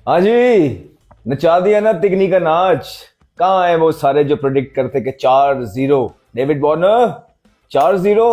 हाँ जी, नचा दिया ना तिगनी का नाच। कहाँ है वो सारे जो प्रिडिक्ट करते कि 4-0 डेविड वार्नर, 4-0?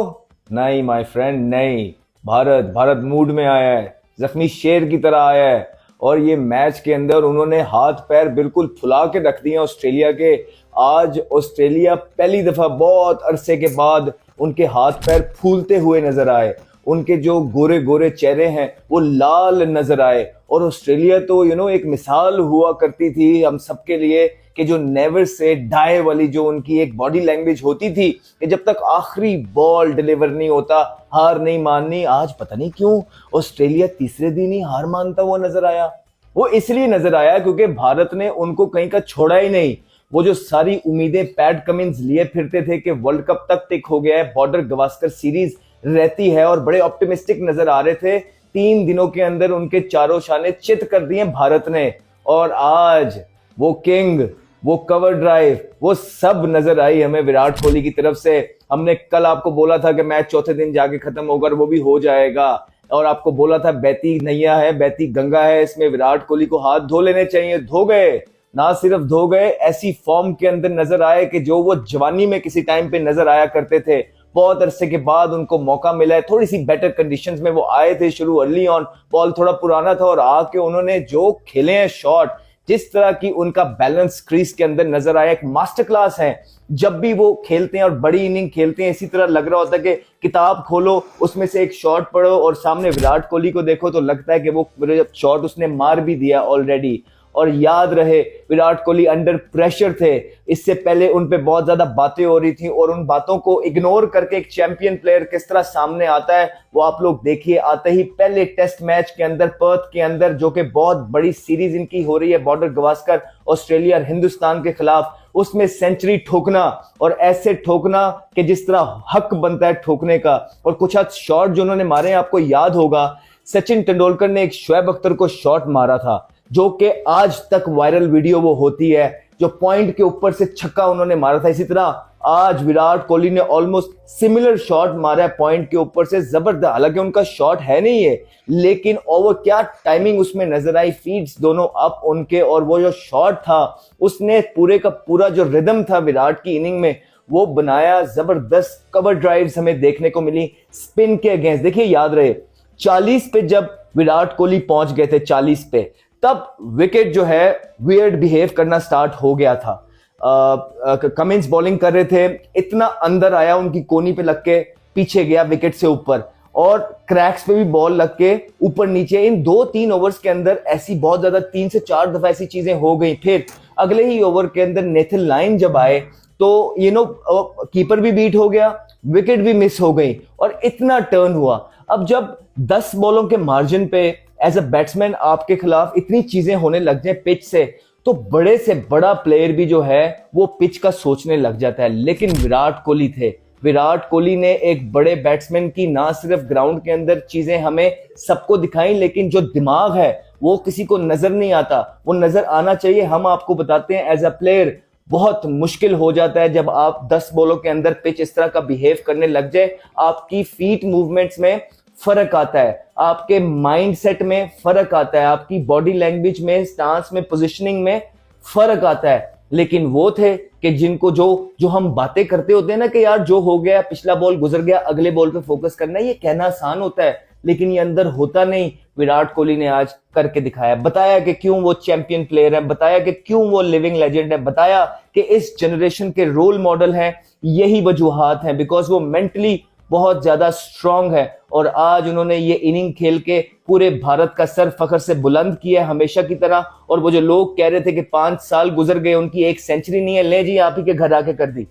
नहीं माय फ्रेंड, नहीं। भारत भारत मूड में आया है, जख्मी शेर की तरह आया है। और ये मैच के अंदर उन्होंने हाथ पैर बिल्कुल फुला के रख दिए ऑस्ट्रेलिया के। आज ऑस्ट्रेलिया पहली दफा बहुत अरसे के बाद उनके हाथ पैर फूलते हुए नजर आए। उनके जो गोरे गोरे चेहरे हैं वो लाल नजर आए। और ऑस्ट्रेलिया तो एक मिसाल हुआ करती थी हम सबके लिए कि जो नेवर से डाई वाली जो उनकी एक बॉडी लैंग्वेज होती थी कि जब तक आखिरी बॉल डिलीवर नहीं होता हार नहीं माननी। आज पता नहीं क्यों ऑस्ट्रेलिया तीसरे दिन ही हार मानता हुआ नजर आया। वो इसलिए नजर आया क्योंकि भारत ने उनको कहीं का छोड़ा ही नहीं। वो जो सारी उम्मीदें पैट कमिंस लिए फिरते थे कि वर्ल्ड कप तक टिक हो गया है, बॉर्डर गवास्कर सीरीज रहती है, और बड़े ऑप्टिमिस्टिक नजर आ रहे थे, 3 दिनों के अंदर उनके चारों शाने चित कर दिए भारत ने। और आज वो किंग, वो कवर ड्राइव, वो सब नजर आई हमें विराट कोहली की तरफ से। हमने कल आपको बोला था कि मैच चौथे दिन जाके खत्म होकर वो भी हो जाएगा, और आपको बोला था बहती नैया है, बहती गंगा है, इसमें विराट कोहली को हाथ धो लेने चाहिए। धो गए, ना सिर्फ धो गए, ऐसी फॉर्म के अंदर नजर आए कि जो वो जवानी में किसी टाइम पे नजर आया करते थे। बहुत अरसे के बाद उनको मौका मिला है, थोड़ी सी बेटर कंडीशंस में वो आए थे शुरू अर्ली ऑन, बॉल थोड़ा पुराना था, और आके उन्होंने जो खेले हैं शॉट, जिस तरह की उनका बैलेंस क्रीज के अंदर नजर आया, एक मास्टर क्लास है। जब भी वो खेलते हैं और बड़ी इनिंग खेलते हैं, इसी तरह लग रहा होता है कि किताब खोलो, उसमें से एक शॉट पढ़ो और सामने विराट कोहली को देखो तो लगता है कि वो शॉट उसने मार भी दिया ऑलरेडी। और याद रहे विराट कोहली अंडर प्रेशर थे, इससे पहले उन पे बहुत ज्यादा बातें हो रही थी, और उन बातों को इग्नोर करके एक चैंपियन प्लेयर किस तरह सामने आता है वो आप लोग देखिए। आते ही पहले टेस्ट मैच के अंदर पर्थ के अंदर, जो कि बहुत बड़ी सीरीज इनकी हो रही है बॉर्डर गवास्कर ऑस्ट्रेलिया और हिंदुस्तान के खिलाफ, उसमें सेंचुरी ठोकना, और ऐसे ठोकना कि जिस तरह हक बनता है ठोकने का। और कुछ शॉट जो उन्होंने मारे आपको याद होगा, सचिन तेंदुलकर ने एक शोएब अख्तर को शॉट मारा था जो कि आज तक वायरल वीडियो वो होती है, जो पॉइंट के ऊपर से छक्का उन्होंने मारा था। इसी तरह आज विराट कोहली ने ऑलमोस्ट सिमिलर शॉट मारा है पॉइंट के ऊपर से, जबरदस्त। हालांकि उनका शॉट है नहीं है, लेकिन ओवर क्या टाइमिंग उसमें नजर आई, फीड्स दोनों अप उनके, और वो जो शॉट था उसने पूरे का पूरा जो रिदम था विराट की इनिंग में वो बनाया। जबरदस्त कवर ड्राइव्स हमें देखने को मिली स्पिन के अगेंस्ट। देखिए याद रहे 40 पे जब विराट कोहली पहुंच गए थे, 40 पे, तब विकेट जो है वियर्ड बिहेव करना स्टार्ट हो गया था। कमिंस बॉलिंग कर रहे थे, इतना अंदर आया उनकी कोनी पे लग के पीछे गया विकेट से ऊपर, और क्रैक्स पे भी बॉल लग के ऊपर नीचे। इन 2-3 ओवर्स के अंदर ऐसी बहुत ज्यादा 3 से 4 दफा ऐसी चीजें हो गई। फिर अगले ही ओवर के अंदर नेथन लाइन जब आए तो कीपर भी बीट हो गया, विकेट भी मिस हो गई, और इतना टर्न हुआ। अब जब 10 बॉलों के मार्जिन पे एज अ बैट्समैन आपके खिलाफ इतनी चीजें होने लग जाए पिच से, तो बड़े से बड़ा प्लेयर भी जो है वो पिच का सोचने लग जाता है। लेकिन विराट कोहली थे, विराट कोहली ने एक बड़े बैट्समैन की ना सिर्फ ग्राउंड के अंदर चीजें हमें सबको दिखाई, लेकिन जो दिमाग है वो किसी को नजर नहीं आता, वो नजर आना चाहिए। हम आपको बताते हैं एज अ प्लेयर बहुत मुश्किल हो जाता है जब आप 10 बॉलों के अंदर पिच इस तरह का बिहेव करने लग जाए। आपकी फीट मूवमेंट्स में फर्क आता है, आपके माइंडसेट में फर्क आता है, आपकी बॉडी लैंग्वेज में, स्टांस में, पोजीशनिंग में फर्क आता है। लेकिन वो थे कि जिनको जो हम बातें करते होते हैं ना कि यार जो हो गया, पिछला बॉल गुजर गया, अगले बॉल पे फोकस करना है, ये कहना आसान होता है लेकिन ये अंदर होता नहीं। विराट कोहली ने आज करके दिखाया, बताया कि क्यों वो चैंपियन प्लेयर है, बताया कि क्यों वो लिविंग लेजेंड है, बताया कि इस जनरेशन के रोल मॉडल हैं। यही वजूहात हैं बिकॉज वो मेंटली बहुत ज्यादा स्ट्रांग है, और आज उन्होंने ये इनिंग खेल के पूरे भारत का सर फखर से बुलंद किया हमेशा की तरह। और वो जो लोग कह रहे थे कि 5 साल गुजर गए, उनकी एक सेंचुरी नहीं है, ले जी आप ही के घर आके कर दी,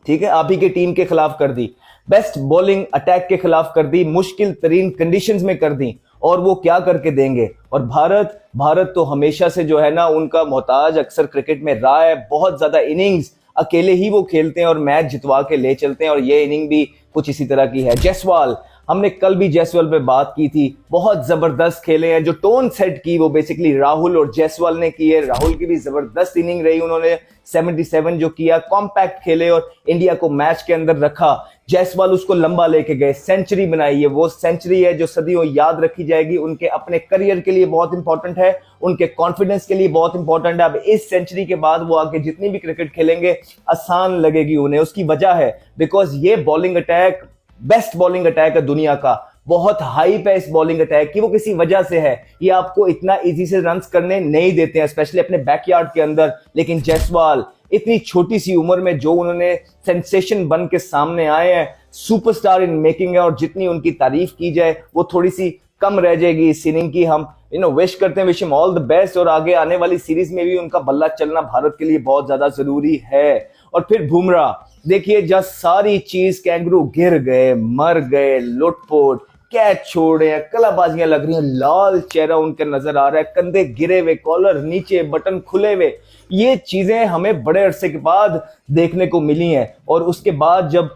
ठीक है, आप ही के टीम के खिलाफ कर दी, बेस्ट बॉलिंग अटैक के खिलाफ कर दी, मुश्किल तरीन कंडीशंस में कर दी, और वो क्या करके देंगे। और भारत तो हमेशा से जो है ना उनका मोहताज अक्सर क्रिकेट में रहा है। बहुत ज्यादा इनिंग्स अकेले ही वो खेलते हैं और मैच जितवा के ले चलते हैं, और ये इनिंग भी कुछ इसी तरह की है। जायसवाल हमने कल भी जायसवाल पे बात की थी, बहुत जबरदस्त खेले हैं। जो टोन सेट की वो बेसिकली राहुल और जायसवाल ने की है। राहुल की भी जबरदस्त इनिंग रही, उन्होंने 77 जो किया, कॉम्पैक्ट खेले और इंडिया को मैच के अंदर रखा। जायसवाल उसको लंबा लेके गए, सेंचुरी बनाई है। वो सेंचुरी है जो सदियों याद रखी जाएगी, उनके अपने करियर के लिए बहुत इंपॉर्टेंट है, उनके कॉन्फिडेंस के लिए बहुत इंपॉर्टेंट है। अब इस सेंचुरी के बाद वो आगे जितनी भी क्रिकेट खेलेंगे आसान लगेगी उन्हें। उसकी वजह है बिकॉज ये bowling attack best bowling attack है दुनिया का, बहुत हाइप है इस बॉलिंग अटैक की, वो किसी वजह से है। ये आपको इतना इजी से रन्स करने नहीं देते हैं, स्पेशली अपने बैकयार्ड के अंदर। लेकिन जायसवाल इतनी छोटी सी उम्र में जो उन्होंने सेंसेशन बन के सामने आए हैं, सुपरस्टार इन मेकिंग है, और जितनी उनकी तारीफ की जाए वो थोड़ी सी कम रह जाएगी इस इनिंग की। हम विश करते हैं, wish him all the best, और आगे आने वाली सीरीज में भी उनका बल्ला चलना भारत के लिए बहुत ज्यादा जरूरी है। और फिर बुमराह, देखिए जब सारी चीज कैंगरू गिर गए, मर गए, लुटपुट, कैच छोड़े हैं, कलाबाजियां लग रही हैं, लाल चेहरा उनका नजर आ रहा है, कंधे गिरे हुए, कॉलर नीचे, बटन खुले हुए, ये चीजें हमें बड़े अरसे के बाद देखने को मिली हैं। और उसके बाद जब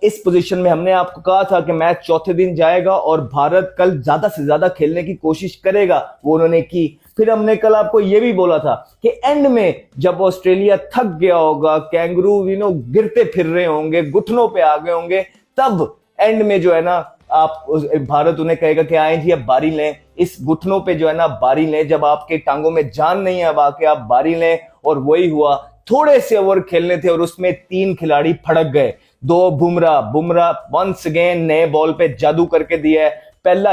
इस पोजीशन में हमने आपको कहा था कि मैच चौथे दिन जाएगा और भारत कल ज्यादा से ज्यादा खेलने की कोशिश करेगा, वो उन्होंने की। फिर हमने कल आपको ये भी बोला था कि एंड में जब ऑस्ट्रेलिया थक गया होगा, कैंगरू गिरते फिर रहे होंगे, घुटनों पे आ गए होंगे, तब एंड में जो है ना आप भारत उन्हें कहेगा कि आए जी अब बारी लें, इस घुटनों पे जो है ना बारी लें, जब आपके टांगों में जान नहीं है अब आके आप बारी लें। और वही हुआ, थोड़े से ओवर खेलने थे और उसमें 3 खिलाड़ी फड़क गए। 2 बुमराह वंस अगेन नए बॉल पे जादू करके दिया है। पहला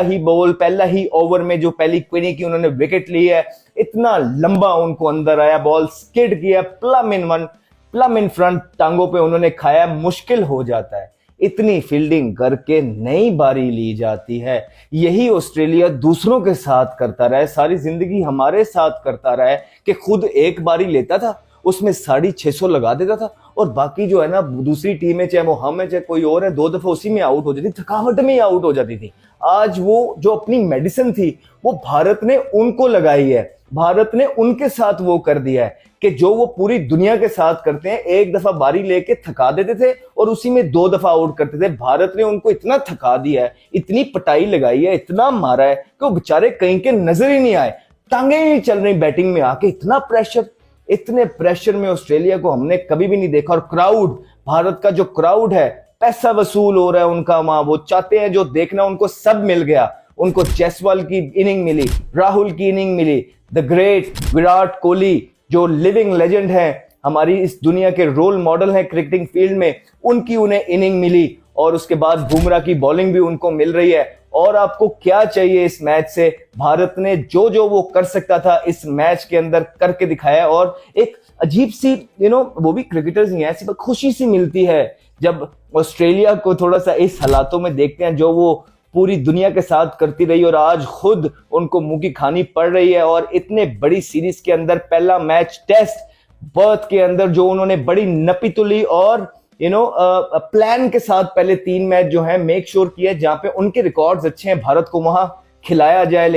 ही ओवर में जो पहली क्वीनी की उन्होंने विकेट ली है, इतना लंबा उनको अंदर आया, बॉल स्किड किया, प्लम इन फ्रंट टांगों पे उन्होंने खाया। मुश्किल हो जाता है, इतनी फील्डिंग करके नई बारी ली जाती है। यही ऑस्ट्रेलिया दूसरों के साथ करता रहा है, सारी जिंदगी हमारे साथ करता रहा है कि खुद एक बारी लेता था, उसमें 650 लगा देता था, और बाकी जो है ना दूसरी टीम है, चाहे वो हम है चाहे कोई और है, 2 दफा उसी में आउट हो जाती, थकावट में ही आउट हो जाती थी। आज वो जो अपनी मेडिसिन थी वो भारत ने उनको लगाई है, भारत ने उनके साथ वो कर दिया है कि जो वो पूरी दुनिया के साथ करते हैं। एक दफा बारी लेके थका देते थे और उसी में 2 दफा आउट करते थे। भारत ने उनको इतना थका दिया है, इतनी पटाई लगाई है, इतना मारा है कि वो बेचारे कहीं के नजर ही नहीं आए, टांगे ही नहीं चल रही बैटिंग में आके। इतने प्रेशर में ऑस्ट्रेलिया को हमने कभी भी नहीं देखा। और क्राउड, भारत का जो क्राउड है, पैसा वसूल हो रहा है उनका वहां, वो चाहते हैं जो देखना उनको सब मिल गया। उनको जायसवाल की इनिंग मिली, राहुल की इनिंग मिली, द ग्रेट विराट कोहली जो लिविंग लेजेंड है, हमारी इस दुनिया के रोल मॉडल हैं क्रिकेटिंग फील्ड में, उनकी उन्हें इनिंग मिली। और उसके बाद बुमराह की बॉलिंग भी उनको मिल रही है। और आपको क्या चाहिए इस मैच से? भारत ने जो जो वो कर सकता था इस मैच के अंदर करके दिखाया। और एक अजीब सी वो भी क्रिकेटर्स ही हैं, ऐसी खुशी सी मिलती है जब ऑस्ट्रेलिया को थोड़ा सा इस हालातों में देखते हैं जो वो पूरी दुनिया के साथ करती रही, और आज खुद उनको मुंह की खानी पड़ रही है। और इतने बड़ी सीरीज के अंदर पहला मैच टेस्ट बर्थ के अंदर जो उन्होंने बड़ी नपी तुली और प्लान के साथ पहले 3 मैच जो है मेक श्योर किया, जहां पे उनके रिकॉर्ड्स अच्छे हैं, भारत को वहां खिलाया जाए।